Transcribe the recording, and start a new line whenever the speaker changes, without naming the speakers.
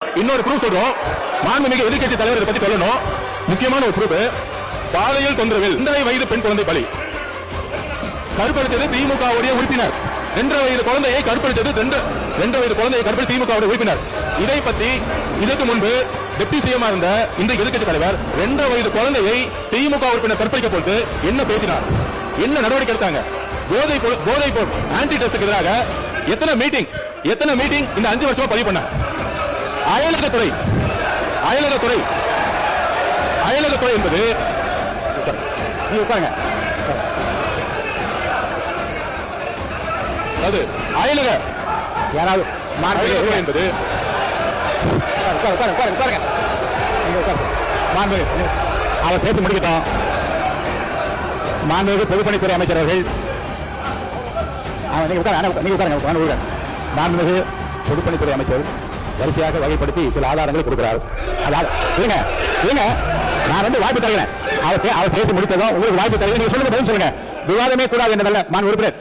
இன்னொரு ப்ரூஃப் சொல்றோம். மாண்புமிகு எதிர்க்கட்சி தலைவர் பத்தி சொல்லணும். முக்கியமான ஒரு ப்ரூஃப். பாலியல் தொந்தரவில் 2 வயது பெண் குழந்தை பலி. கற்பழித்தது திமுக உறுப்பினர். 2 வயது குழந்தையை கற்பழித்தது 2 வயது குழந்தையை கற்பழித்த திமுக உறுப்பினர். இதை பத்தி இதற்கு முன்பு டெப்டி சிஎம் இருந்த இந்த எதிர்க்கட்சி தலைவர் 2 வயது குழந்தையை திமுக உறுப்பினர் கற்பழிக்க போட்டு என்ன பேசினார், என்ன நடவடிக்கை எடுத்தாங்க? போதை பொருள் ஆன்டி ட்ரஸ்டுக்கு எதிராக எத்தனை மீட்டிங் இந்த 5 வருஷமா பதிவு பண்ண? அயலகத்துறை என்பது அது அயலக யாராவது என்பது அவர் பேசி முடிக்கட்டும். மாண்புமிகு பொதுப்பணித்துறை அமைச்சர் அவர்கள் மாண்புமிகு பொதுப்பணித்துறை அமைச்சர் வரிசையாக வகைப்படுத்தி சில ஆதாரங்களை கொடுக்கிறார். நான் வாய்ப்பு தருகிறேன். அவர் பேசி முடித்ததும் உங்களுக்கு வாய்ப்பு தருகிறேன். நீங்க சொல்லுங்க, பதில் சொல்லுங்க. விவாதமே கூடாது என்றதல்ல. மாண்பு உறுப்பினர்